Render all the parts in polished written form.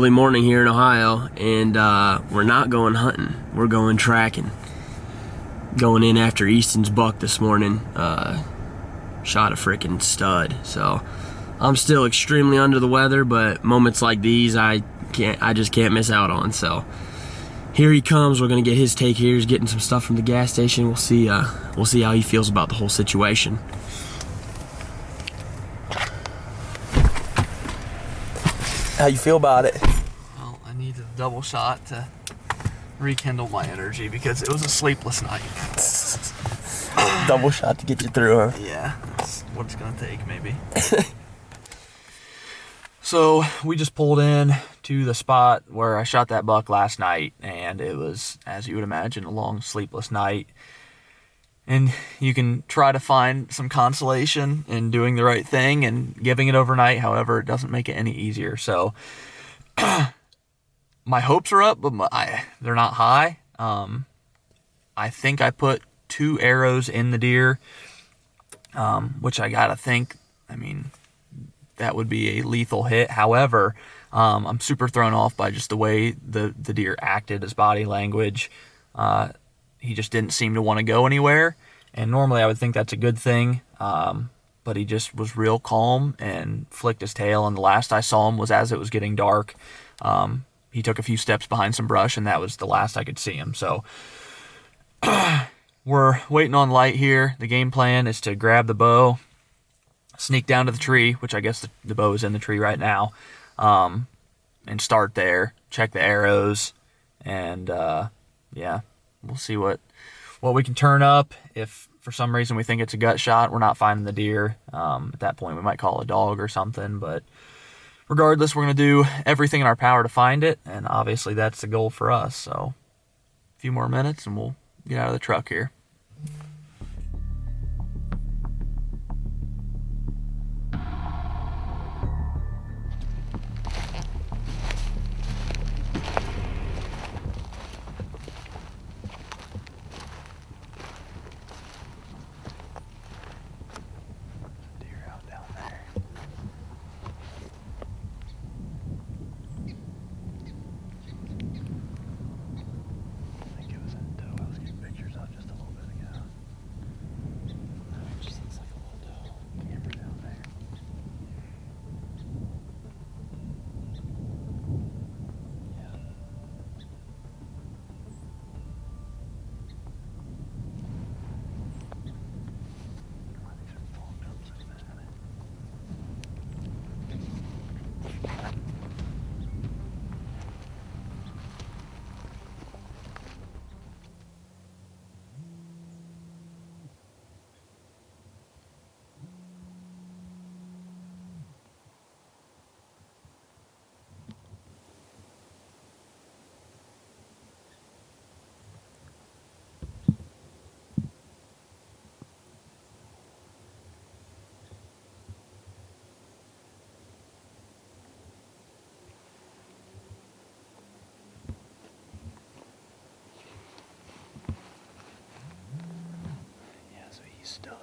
early morning here in Ohio, and we're not going hunting. We're going tracking. Going in after Easton's buck this morning. Shot a freaking stud. So I'm still extremely under the weather, but moments like these I just can't miss out on. So here he comes. We're gonna get his take here. He's getting some stuff from the gas station. We'll see how he feels about the whole situation. How you feel about it? Well, I need a double shot to rekindle my energy because it was a sleepless night. Double shot to get you through, huh? Yeah, that's what it's gonna take, maybe. So we just pulled in to the spot where I shot that buck last night, and it was, as you would imagine, a long sleepless night. And you can try to find some consolation in doing the right thing and giving it overnight. However, it doesn't make it any easier. So my hopes are up, but they're not high. I think I put 2 arrows in the deer, which I gotta think, that would be a lethal hit. However, I'm super thrown off by just the way the deer acted, his body language. He just didn't seem to want to go anywhere, and normally I would think that's a good thing, but he just was real calm and flicked his tail, and the last I saw him was as it was getting dark. He took a few steps behind some brush, and that was the last I could see him. So we're waiting on light here. The game plan is to grab the bow, sneak down to the tree, which I guess the bow is in the tree right now, and start there, check the arrows, and yeah, we'll see what we can turn up. If for some reason we think it's a gut shot, we're not finding the deer. At that point, we might call a dog or something, but regardless, we're going to do everything in our power to find it, and obviously that's the goal for us. So a few more minutes and we'll get out of the truck here. Stood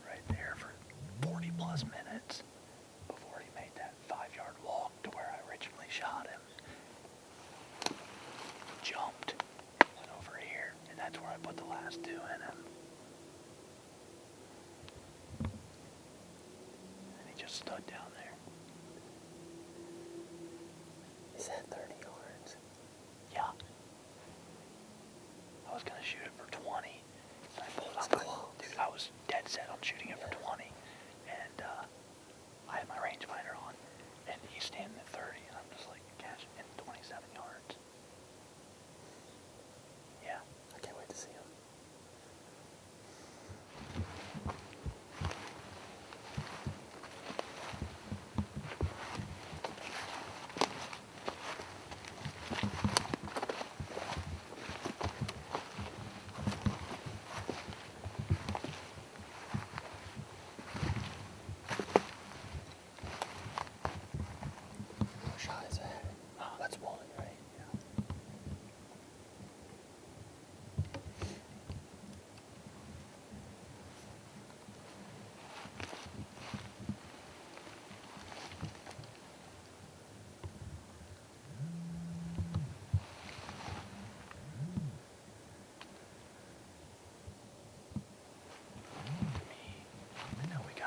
right there for 40 plus minutes before he made that 5-yard walk to where I originally shot him. Jumped, went over here, and that's where I put the last 2 in him. And he just stood down there. Is that 30 yards? Yeah. I was gonna shoot it for 20. I pulled out dude, I was dead set on shooting it for 20, and I had my rangefinder on, and he's standing at 30, and I'm just like, catch it in 27 yards. Yeah, I can't wait to see him.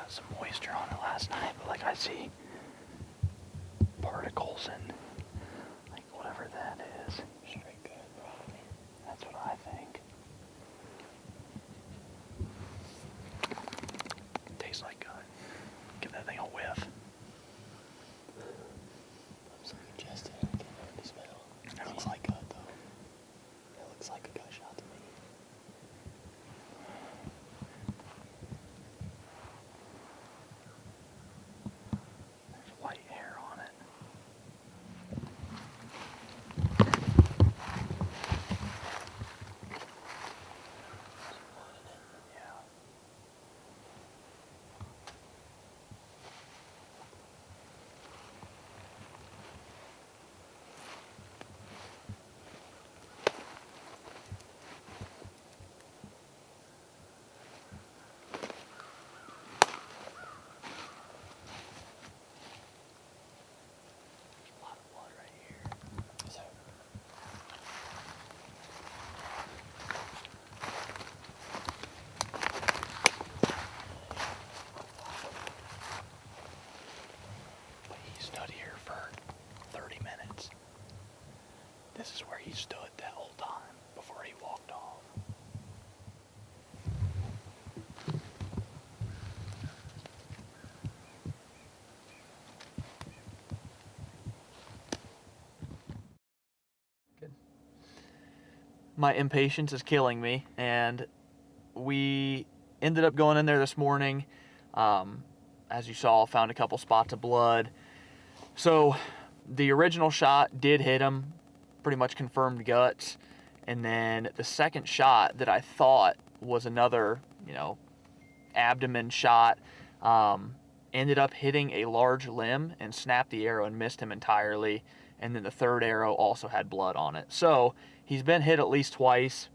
got some moisture on it last night, but like I see particles and like whatever that is. Straight good, probably. That's what I think. Tastes like good. Give that thing a whiff. I'm so congested, I can't hardly smell. It looks like good though. It looks like a gut shot to me. There's white hair on it. Yeah. A lot of blood right here. So, But he stood here for 30 minutes. This is where he stood that whole time before he walked off. Good. My impatience is killing me, and we ended up going in there this morning. As you saw, found a couple spots of blood. So the original shot did hit him, pretty much confirmed guts. And then the second shot that I thought was another, abdomen shot, ended up hitting a large limb and snapped the arrow and missed him entirely. And then the third arrow also had blood on it. So he's been hit at least twice.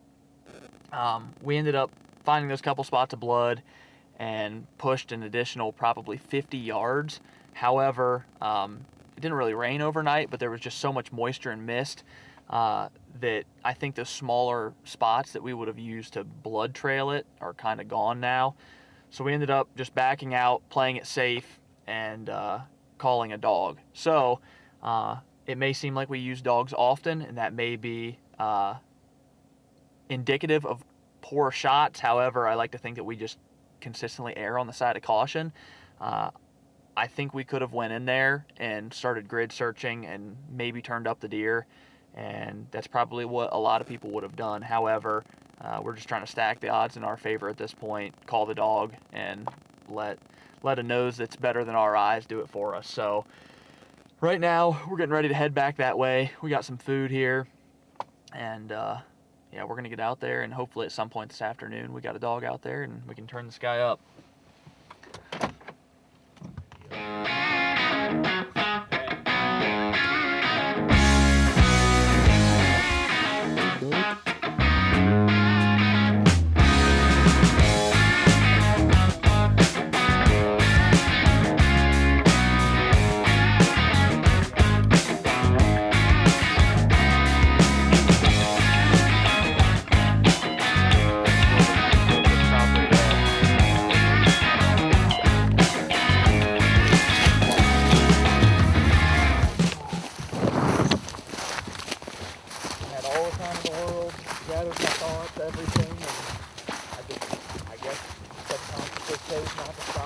We ended up finding those couple spots of blood and pushed an additional probably 50 yards. However, it didn't really rain overnight, but there was just so much moisture and mist that I think the smaller spots that we would have used to blood trail it are kind of gone now. So we ended up just backing out, playing it safe, and calling a dog. So it may seem like we use dogs often, and that may be indicative of poor shots. However, I like to think that we just consistently err on the side of caution. I think we could have went in there and started grid searching and maybe turned up the deer, and that's probably what a lot of people would have done. However, we're just trying to stack the odds in our favor at this point, call the dog, and let a nose that's better than our eyes do it for us. So right now we're getting ready to head back that way. We got some food here, and yeah, we're gonna get out there, and hopefully at some point this afternoon we got a dog out there and we can turn this guy up.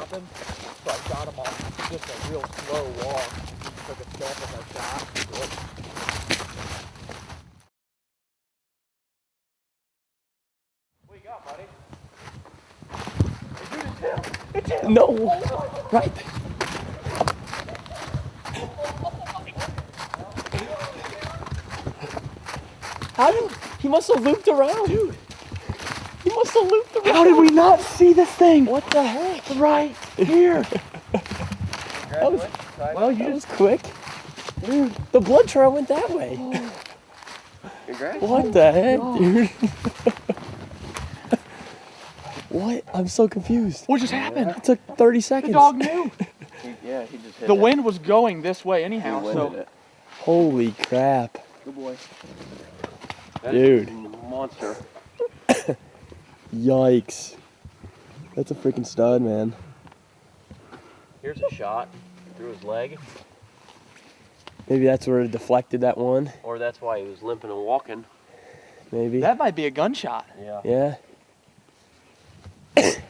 So I got him on just a real slow walk. He took a step as I shot. What you got, buddy? Hey, dude, it's him. no, right. How did he must have looped around, dude? He must have looped around. How did we not see this thing? What the heck? Right here. That was, well, that was quick. Dude, the blood trail went that way. What the heck, dude? What? I'm so confused. What just happened? It took 30 seconds. The dog knew. He just hit The it. wind was going this way anyhow, He so. winded it. Holy crap. Good boy. Dude. Monster. Yikes. That's a freaking stud, man. Here's a shot through his leg. Maybe that's where it deflected that one. Or that's why he was limping and walking. Maybe. That might be a gunshot. Yeah. Yeah.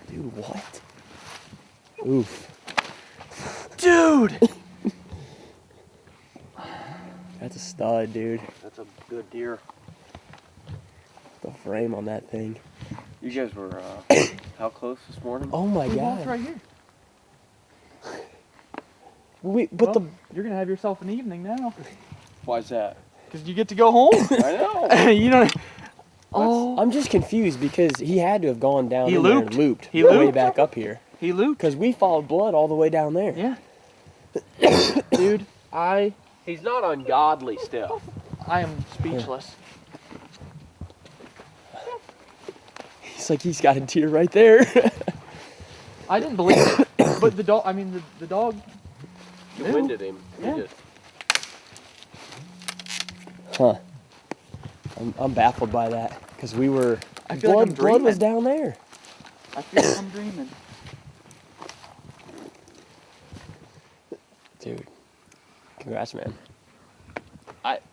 Dude, what? Oof. Dude! That's a stud, dude. That's a good deer. The frame on that thing. You guys were how close this morning? Oh my We walked god. right here. But Well, you're gonna have yourself an evening now. Why's that? Because you get to go home. I know. You don't. Oh. I'm just confused because he had to have gone down He in there looped. and looped. He way looped. back up here. He looped. Because we followed blood all the way down there. Yeah. Dude, He's not ungodly still. I am speechless. He's like, he's got a deer right there. I didn't believe it. But the dog, I mean, the dog. You Ew. winded him. Yeah. You just, Huh. I'm baffled by that. Because we were... I feel like I'm blood was dreaming. down there. I feel like I'm dreaming. Dude. Congrats, man.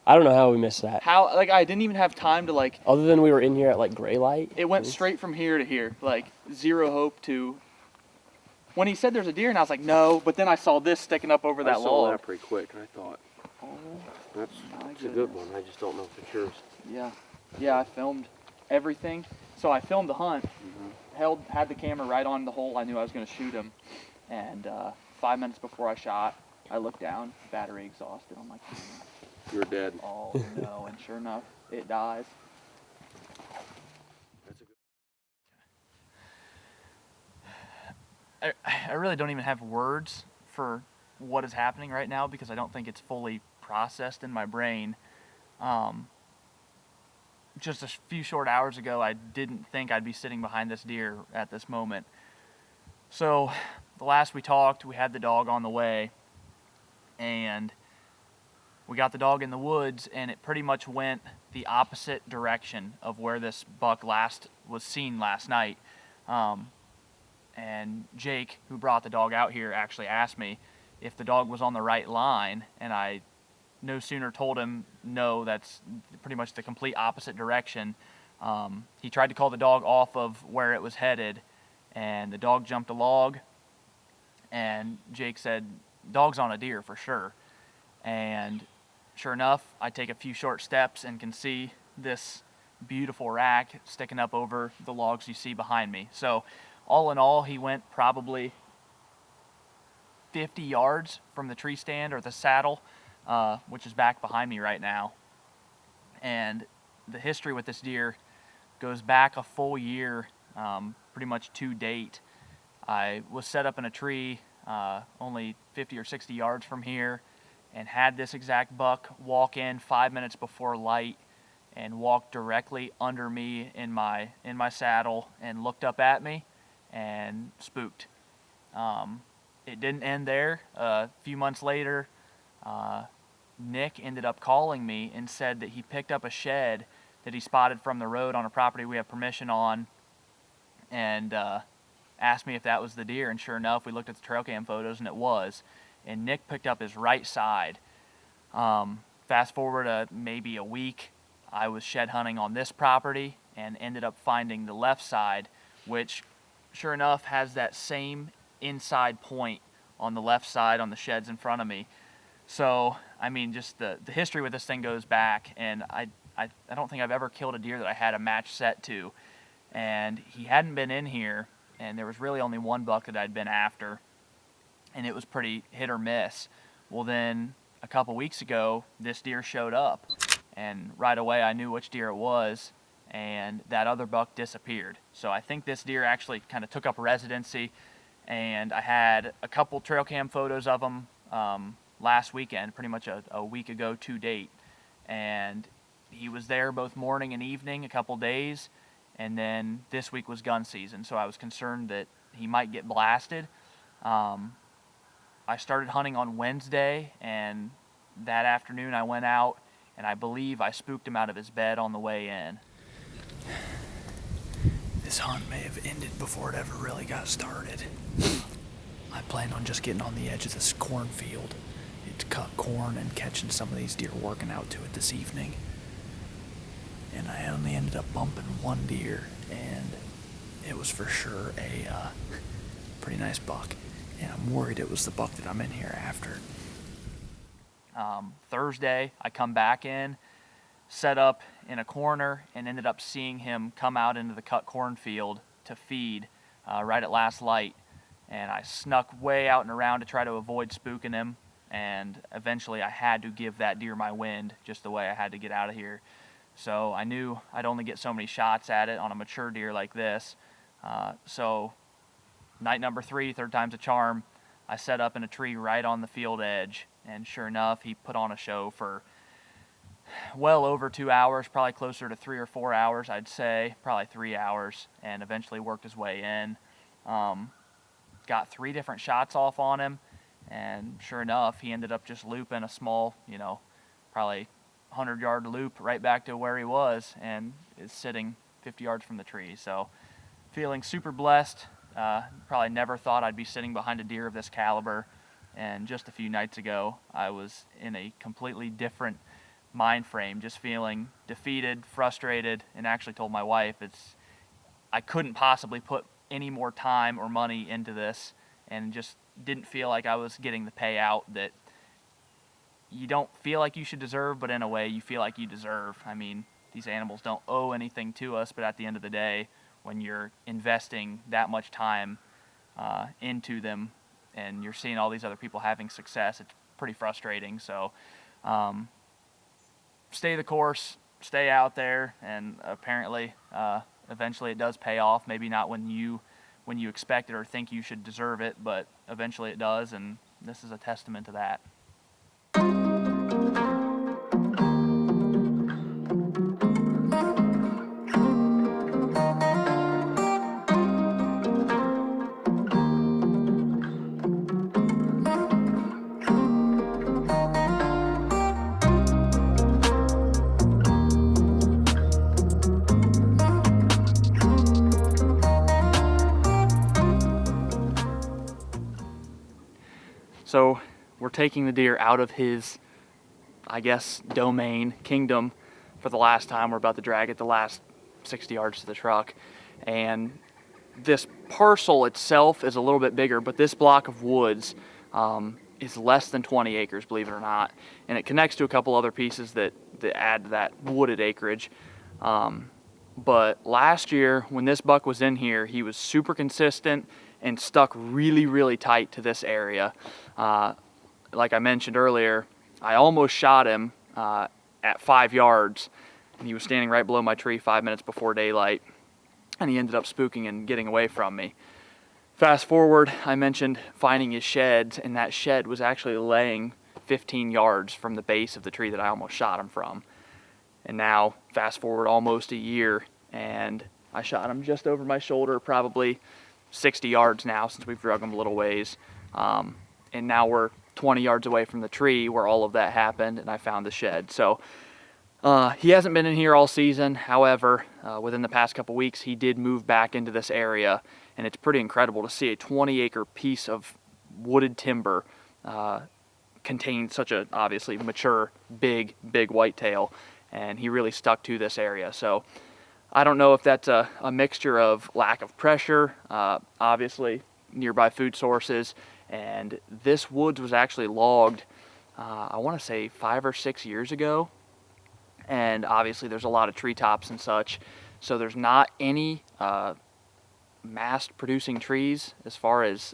I don't know how we missed that. How, like, I didn't even have time to, like, Other than we were in here at, like, gray light. it went straight from here to here. Like, zero hope to. When he said there's a deer, and I was like, no, but then I saw this sticking up over that I saw log. that pretty quick, and I thought, Oh, that's my a good goodness. one. I just don't know if it's yours. Yeah. Yeah, I filmed everything. So I filmed the hunt, had the camera right on the hole. I knew I was going to shoot him. And 5 minutes before I shot, I looked down, battery exhausted. I'm like, You're dead. oh no. And sure enough, it dies. That's a good I really don't even have words for what is happening right now because I don't think it's fully processed in my brain. Just a few short hours ago, I didn't think I'd be sitting behind this deer at this moment. So the last we talked, we had the dog on the way, and we got the dog in the woods, and it pretty much went the opposite direction of where this buck last was seen last night. And Jake, who brought the dog out here, actually asked me if the dog was on the right line, and I no sooner told him, no, that's pretty much the complete opposite direction. He tried to call the dog off of where it was headed, and the dog jumped a log, and Jake said, dog's on a deer for sure. And sure enough, I take a few short steps and can see this beautiful rack sticking up over the logs you see behind me. So all in all, he went probably 50 yards from the tree stand or the saddle, which is back behind me right now. And the history with this deer goes back a full year, pretty much to date. I was set up in a tree only 50 or 60 yards from here and had this exact buck walk in 5 minutes before light and walk directly under me in my saddle and looked up at me and spooked. It didn't end there. A few months later, Nick ended up calling me and said that he picked up a shed that he spotted from the road on a property we have permission on, and asked me if that was the deer, and sure enough, we looked at the trail cam photos, and it was. And Nick picked up his right side. Fast forward maybe a week, I was shed hunting on this property and ended up finding the left side, which sure enough has that same inside point on the left side on the sheds in front of me. So, I mean, just the history with this thing goes back, and I don't think I've ever killed a deer that I had a match set to. And he hadn't been in here, and there was really only one buck that I'd been after, and it was pretty hit or miss. Well, then a couple weeks ago, this deer showed up, and right away I knew which deer it was, and that other buck disappeared. So I think this deer actually kind of took up residency, and I had a couple trail cam photos of him last weekend, pretty much a week ago to date, and he was there both morning and evening a couple days, and then this week was gun season, so I was concerned that he might get blasted. I started hunting on Wednesday, and that afternoon I went out, and I believe I spooked him out of his bed on the way in. This hunt may have ended before it ever really got started. I plan on just getting on the edge of this cornfield to cut corn and catching some of these deer working out to it this evening. And I only ended up bumping one deer, and it was for sure a pretty nice buck. And I'm worried it was the buck that I'm in here after. Thursday, I come back in, set up in a corner, and ended up seeing him come out into the cut cornfield to feed right at last light. And I snuck way out and around to try to avoid spooking him. And eventually I had to give that deer my wind, just the way I had to get out of here. So I knew I'd only get so many shots at it on a mature deer like this. So night number 3, third time's a charm, I set up in a tree right on the field edge. And sure enough, he put on a show for well over 2 hours, probably closer to 3 or 4 hours, I'd say, probably 3 hours, and eventually worked his way in. Got 3 different shots off on him, and sure enough, he ended up just looping a small, probably 100-yard loop right back to where he was, and is sitting 50 yards from the tree. So feeling super blessed. Probably never thought I'd be sitting behind a deer of this caliber. And just a few nights ago, I was in a completely different mind frame, just feeling defeated, frustrated, and actually told my wife I couldn't possibly put any more time or money into this, and just didn't feel like I was getting the payout that you don't feel like you should deserve, but in a way you feel like you deserve. I mean, these animals don't owe anything to us, but at the end of the day, when you're investing that much time into them, and you're seeing all these other people having success, it's pretty frustrating. So stay the course, stay out there, and apparently eventually it does pay off. Maybe not when you expect it or think you should deserve it, but eventually it does, and this is a testament to that. So we're taking the deer out of his, I guess, domain, kingdom, for the last time. We're about to drag it the last 60 yards to the truck. And this parcel itself is a little bit bigger, but this block of woods is less than 20 acres, believe it or not. And it connects to a couple other pieces that add to that wooded acreage. But last year, when this buck was in here, he was super consistent and stuck really, really tight to this area. Like I mentioned earlier, I almost shot him at 5 yards, and he was standing right below my tree 5 minutes before daylight, and he ended up spooking and getting away from me. Fast forward, I mentioned finding his sheds, and that shed was actually laying 15 yards from the base of the tree that I almost shot him from. And now, fast forward almost a year, and I shot him just over my shoulder, probably 60 yards now since we've drug him a little ways. And now we're 20 yards away from the tree where all of that happened, and I found the shed. So he hasn't been in here all season. However, within the past couple weeks, he did move back into this area, and it's pretty incredible to see a 20-acre piece of wooded timber contain such a obviously mature, big whitetail, and he really stuck to this area. So I don't know if that's a mixture of lack of pressure, obviously nearby food sources, and this woods was actually logged, I want to say 5 or 6 years ago, and obviously there's a lot of treetops and such, so there's not any mast producing trees as far as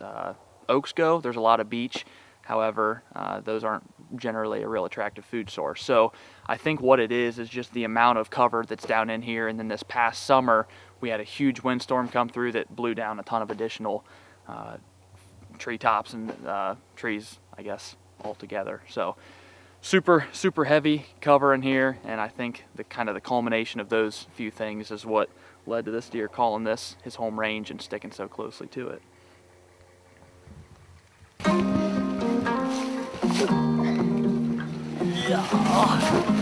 oaks go. There's a lot of beech. However, those aren't generally a real attractive food source. So I think what it is just the amount of cover that's down in here. And then this past summer, we had a huge windstorm come through that blew down a ton of additional treetops and trees, I guess, altogether. So super heavy cover in here. And I think the culmination of those few things is what led to this deer calling this his home range and sticking so closely to it. Yeah.